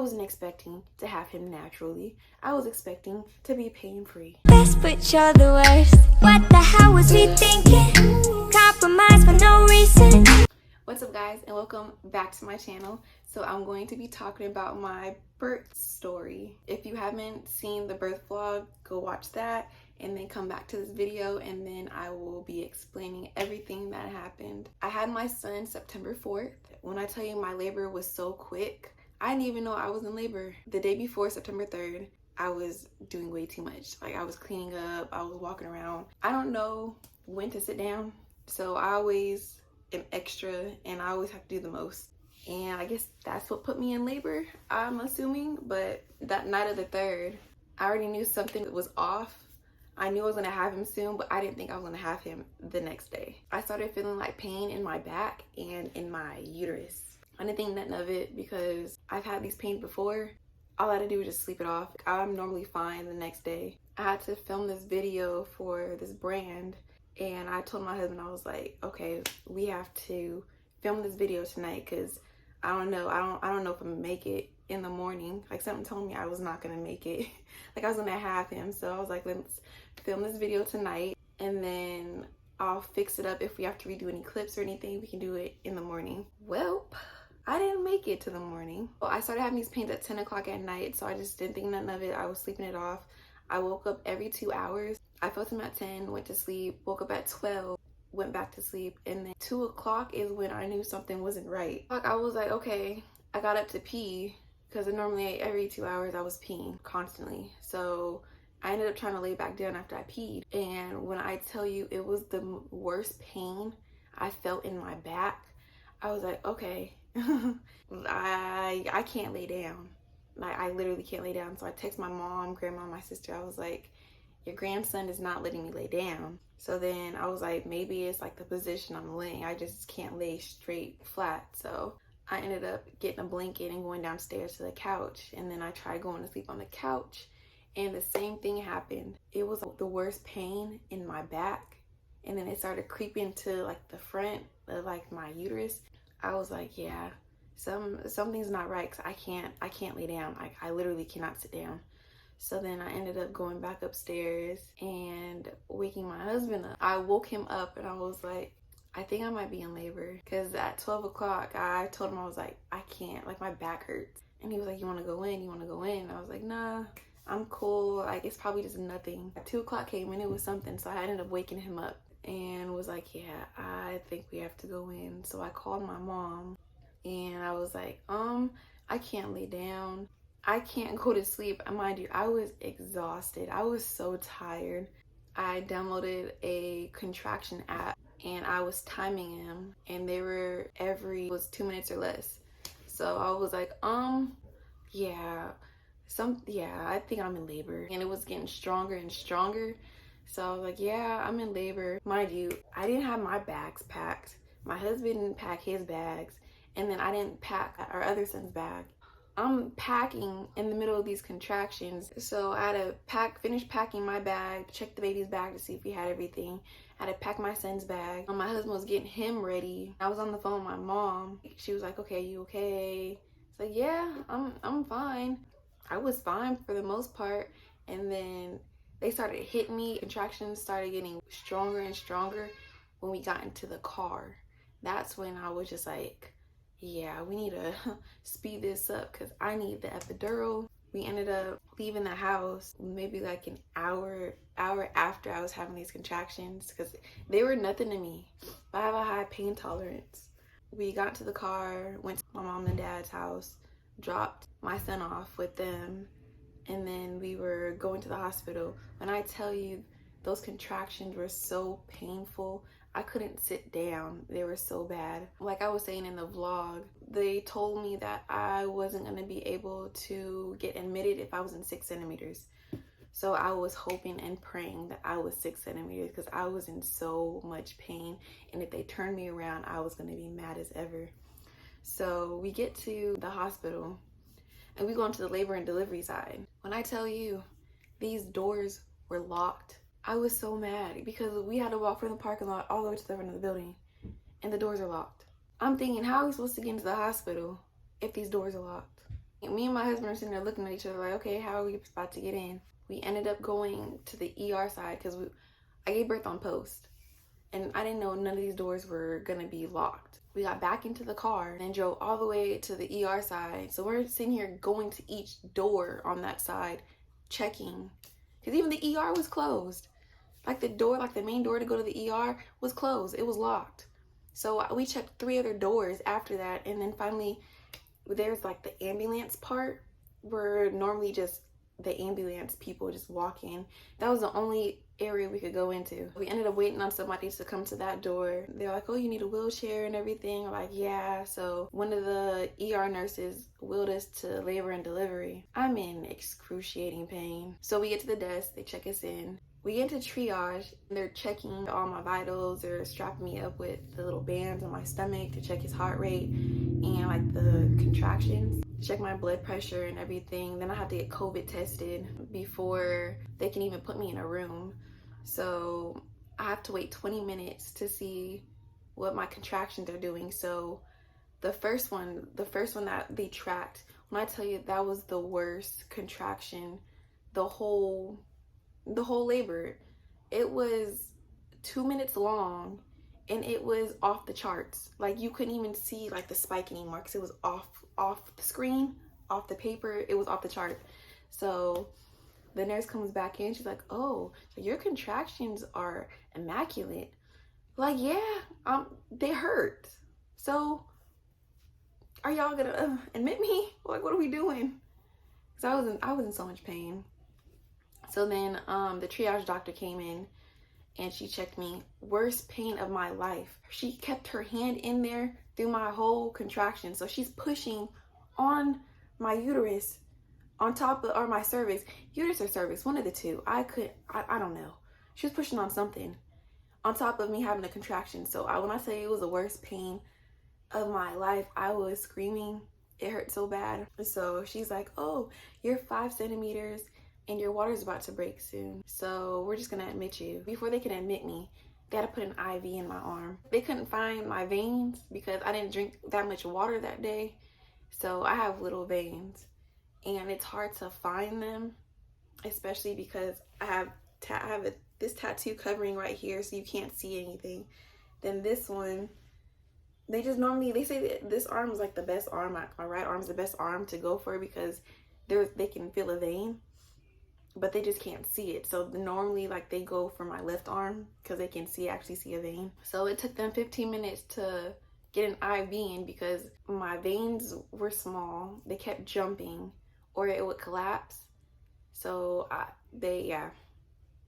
wasn't expecting to have him naturally. I was expecting to be pain-free. Best, but you're the worst. What the hell was we thinking? Compromise for no reason. What's up, guys, and welcome back to my channel. So I'm going to be talking about my birth story. If you haven't seen the birth vlog, go watch that and then come back to this video, and then I will be explaining everything that happened. I had my son September 4th. When I tell you my labor was so quick, I didn't even know I was in labor. The day before, September 3rd, I was doing way too much. Like, I was cleaning up, I was walking around. I don't know when to sit down, so I always am extra and I always have to do the most. And I guess that's what put me in labor, I'm assuming. But that night of the 3rd, I already knew something was off. I knew I was gonna have him soon, but I didn't think I was gonna have him the next day. I started feeling like pain in my back and in my uterus. I didn't think nothing of it because I've had these pains before. All I had to do was just sleep it off. I'm normally fine the next day. I had to film this video for this brand, and I told my husband, I was like, okay, we have to film this video tonight because I don't know if I'm gonna make it in the morning. Like, something told me I was not gonna make it. Like, I was gonna have him. So I was like, let's film this video tonight, and then I'll fix it up. If we have to redo any clips or anything, we can do it in the morning. Well, I didn't make it to the morning. Well, I started having these pains at 10 o'clock at night, so I just didn't think nothing of it. I was sleeping it off. I woke up every 2 hours. I felt them at 10, went to sleep, woke up at 12, went back to sleep, and then 2 o'clock is when I knew something wasn't right. Like, I was like, okay, I got up to pee, because normally every 2 hours I was peeing constantly. So I ended up trying to lay back down after I peed. And when I tell you it was the worst pain I felt in my back, I was like, okay, I can't lay down. Like, I literally can't lay down. So I text my mom, grandma, my sister. I was like, your grandson is not letting me lay down. So then I was like, maybe it's like the position I'm laying. I just can't lay straight flat. So I ended up getting a blanket and going downstairs to the couch. And then I tried going to sleep on the couch, and the same thing happened. It was the worst pain in my back. And then it started creeping to like the front of like my uterus. I was like, yeah, something's not right, because I can't lay down. Like, I literally cannot sit down. So then I ended up going back upstairs and waking my husband up. I woke him up and I was like, I think I might be in labor, because at 12 o'clock I told him, I was like, I can't, like, my back hurts. And he was like, you want to go in? You want to go in? I was like, nah, I'm cool. Like, it's probably just nothing. At 2 o'clock came and it was something. So I ended up waking him up and was like, yeah, I think we have to go in. So I called my mom and I was like, I can't lay down. I can't go to sleep. Mind you, I was exhausted. I was so tired. I downloaded a contraction app and I was timing them, and they were was 2 minutes or less. So I was like, yeah, I think I'm in labor. And it was getting stronger and stronger. So I was like, yeah, I'm in labor. Mind you, I didn't have my bags packed. My husband didn't pack his bags, and then I didn't pack our other son's bag. I'm packing in the middle of these contractions. So I had to finish packing my bag, check the baby's bag to see if he had everything. I had to pack my son's bag. My husband was getting him ready. I was on the phone with my mom. She was like, okay, you okay? It's like, yeah, I'm fine. I was fine for the most part. And then they started hitting me. Contractions started getting stronger and stronger when we got into the car. That's when I was just like, yeah, we need to speed this up, because I need the epidural. We ended up leaving the house maybe like an hour after I was having these contractions, because they were nothing to me. But I have a high pain tolerance. We got to the car, went to my mom and dad's house, dropped my son off with them, and then we were going to the hospital. When I tell you, those contractions were so painful, I couldn't sit down. They were so bad. Like I was saying in the vlog, they told me that I wasn't gonna be able to get admitted if I was in 6 centimeters. So I was hoping and praying that I was 6 centimeters, because I was in so much pain. And if they turned me around, I was gonna be mad as ever. So we get to the hospital and we go into the labor and delivery side. When I tell you, these doors were locked. I was so mad because we had to walk from the parking lot all the way to the front of the building, and the doors are locked. I'm thinking, how are we supposed to get into the hospital if these doors are locked? Me and my husband are sitting there looking at each other like, okay, how are we about to get in? We ended up going to the ER side because I gave birth on post. And I didn't know none of these doors were gonna be locked. We got back into the car and drove all the way to the ER side. So we're sitting here going to each door on that side, checking. Because even the ER was closed. Like the door, like the main door to go to the ER was closed. It was locked. So we checked 3 other doors after that. And then finally, there's like the ambulance part where normally just the ambulance people just walk in. That was the only area we could go into. We ended up waiting on somebody to come to that door. They're like, oh, you need a wheelchair and everything. I'm like, yeah. So one of the ER nurses wheeled us to labor and delivery. I'm in excruciating pain. So we get to the desk, they check us in. We get into triage, and they're checking all my vitals. They're strapping me up with the little bands on my stomach to check his heart rate and like the contractions, check my blood pressure and everything. Then I have to get COVID tested before they can even put me in a room. So I have to wait 20 minutes to see what my contractions are doing. So the first one that they tracked, when I tell you that was the worst contraction, the whole labor, it was 2 minutes long and it was off the charts. Like you couldn't even see like the spike anymore because it was off the screen, off the paper. It was off the chart. So the nurse comes back in, she's like, oh, so your contractions are immaculate. Like, yeah, they hurt. So are y'all gonna admit me? Like, what are we doing? Because I was in so much pain. So then the triage doctor came in and she checked me. Worst pain of my life. She kept her hand in there through my whole contraction. So she's pushing on my uterus on top of, or my cervix, uterus or cervix, one of the two. I don't know. She was pushing on something on top of me having a contraction. So when I say it was the worst pain of my life, I was screaming. It hurt so bad. So she's like, oh, you're 5 centimeters and your water's about to break soon. So we're just gonna admit you. Before they can admit me, they had to put an IV in my arm. They couldn't find my veins because I didn't drink that much water that day. So I have little veins and it's hard to find them, especially because I have this tattoo covering right here so you can't see anything. Then this one, they say that this arm is like the best arm. My right arm is the best arm to go for because they can feel a vein, but they just can't see it. So normally like they go for my left arm because they can actually see a vein. So it took them 15 minutes to get an IV in because my veins were small. They kept jumping or it would collapse. So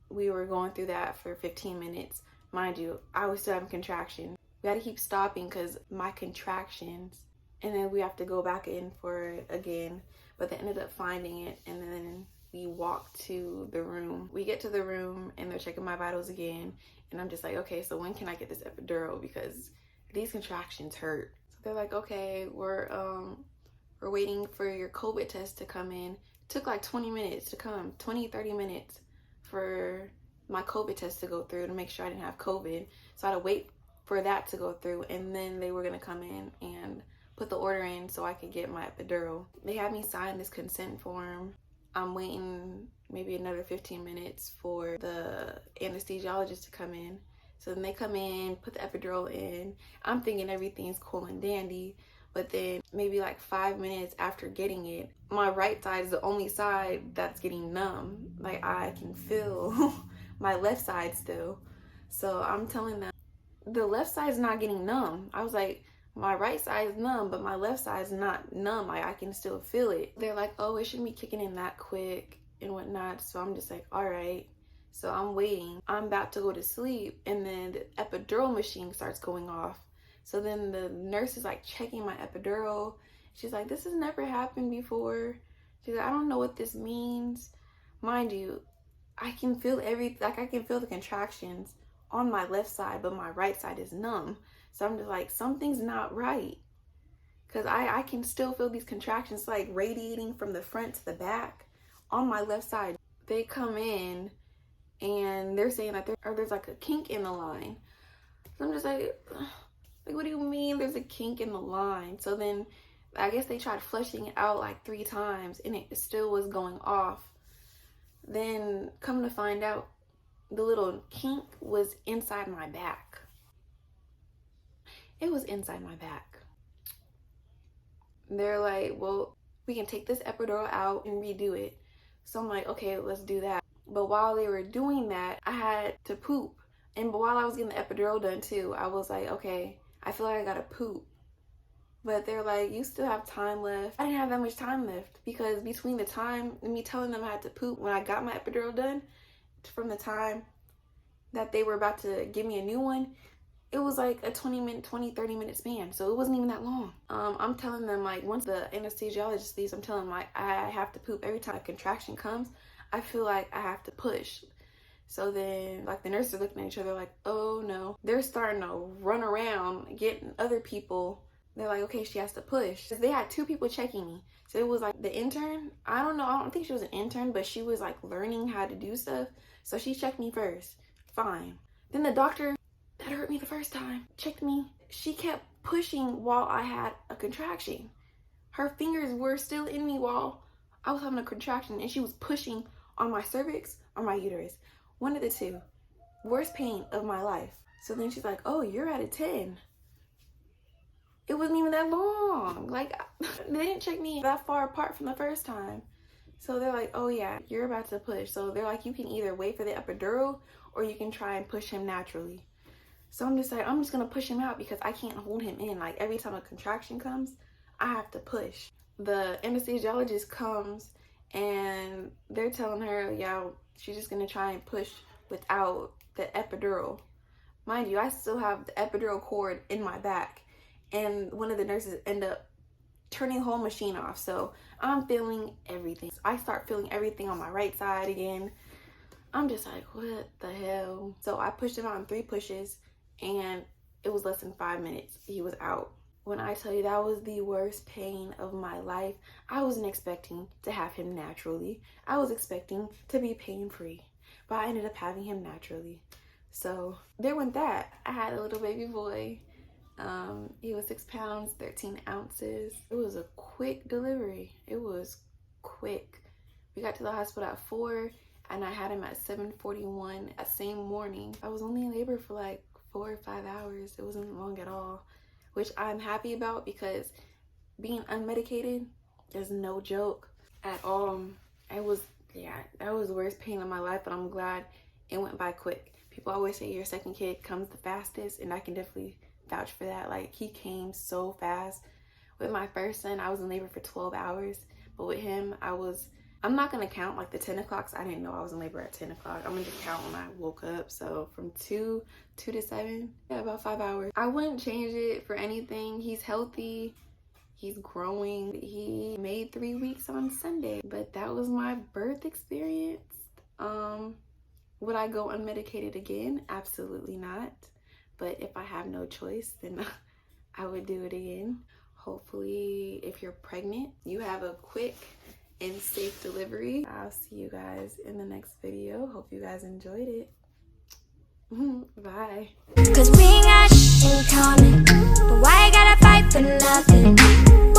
we were going through that for 15 minutes. Mind you, I was still having contractions. We had to keep stopping because my contractions, and then we have to go back in for it again. But they ended up finding it, and then we walked to the room. We get to the room and they're checking my vitals again. And I'm just like, okay, so when can I get this epidural? Because these contractions hurt. So they're like, okay, we're waiting for your COVID test to come in. It took like 20 minutes to come, 30 minutes for my COVID test to go through to make sure I didn't have COVID. So I had to wait for that to go through. And then they were gonna come in and put the order in so I could get my epidural. They had me sign this consent form. I'm waiting maybe another 15 minutes for the anesthesiologist to come in. So then they come in, put the epidural in. I'm thinking everything's cool and dandy, but then maybe like 5 minutes after getting it, my right side is the only side that's getting numb. Like I can feel my left side still. So I'm telling them, the left side is not getting numb. I was like, my right side is numb, but my left side is not numb. Like I can still feel it. They're like, oh, it shouldn't be kicking in that quick and whatnot. So I'm just like, all right. So I'm waiting. I'm about to go to sleep, and then the epidural machine starts going off. So then the nurse is like checking my epidural. She's like, this has never happened before. She's like, I don't know what this means. Mind you, I can feel I can feel the contractions on my left side, but my right side is numb. So I'm just like, something's not right. Because I can still feel these contractions like radiating from the front to the back on my left side. They come in and they're saying that there's like a kink in the line. So I'm just like, what do you mean there's a kink in the line? So then I guess they tried flushing it out like 3 times and it still was going off. Then come to find out, the little kink was inside my back. It was inside my back. They're like, well, we can take this epidural out and redo it. So I'm like, okay, let's do that. But while they were doing that, I had to poop. And while I was getting the epidural done too, I was like, okay, I feel like I gotta poop. But they're like, you still have time left. I didn't have that much time left because between the time and me telling them I had to poop when I got my epidural done, from the time that they were about to give me a new one, it was like a 30 minute span. So it wasn't even that long. I'm telling them, like, once the anesthesiologist leaves, I'm telling them, like, I have to poop. Every time a contraction comes, I feel like I have to push. So then, like, the nurses are looking at each other like, oh no. They're starting to run around, getting other people. They're like, okay, she has to push. They had 2 people checking me. So it was like the intern, I don't know, I don't think she was an intern, but she was like learning how to do stuff. So she checked me first. Fine. Then the doctor that hurt me the first time checked me. She kept pushing while I had a contraction. Her fingers were still in me while I was having a contraction, and she was pushing on my cervix or my uterus. One of the two. Worst pain of my life. So then she's like, oh, you're at a 10. It wasn't even that long. Like, they didn't check me that far apart from the first time. So they're like, oh yeah, you're about to push. So they're like, you can either wait for the epidural or you can try and push him naturally. So I'm just like, I'm just gonna push him out because I can't hold him in. Like, every time a contraction comes, I have to push. The anesthesiologist comes and they're telling her, yeah, she's just gonna try and push without the epidural. Mind you, I still have the epidural cord in my back. And one of the nurses end up turning the whole machine off. So I'm feeling everything. I start feeling everything on my right side again. I'm just like, what the hell? So I pushed him out in 3 pushes and it was less than 5 minutes. He was out. When I tell you that was the worst pain of my life, I wasn't expecting to have him naturally. I was expecting to be pain-free, but I ended up having him naturally. So there went that. I had a little baby boy. He was 6 pounds, 13 ounces. It was a quick delivery. It was quick. We got to the hospital at 4 and I had him at 7:41 that same morning. I was only in labor for like 4 or 5 hours. It wasn't long at all, which I'm happy about because being unmedicated is no joke at all. It was, yeah, that was the worst pain of my life, but I'm glad it went by quick. People always say your second kid comes the fastest, and I can definitely vouch for that. Like, he came so fast. With my first son, I was in labor for 12 hours, but with him, I'm not gonna count like the 10 o'clocks. I didn't know I was in labor at 10 o'clock. I'm gonna just count when I woke up. So from 2 to 7, yeah, about 5 hours. I wouldn't change it for anything. He's healthy, he's growing. He made 3 weeks on Sunday, but that was my birth experience. Would I go unmedicated again? Absolutely not. But if I have no choice, then I would do it again. Hopefully, if you're pregnant, you have a quick and safe delivery. I'll see you guys in the next video. Hope you guys enjoyed it. Bye. Cause we got shit in common, but why I gotta fight for nothing?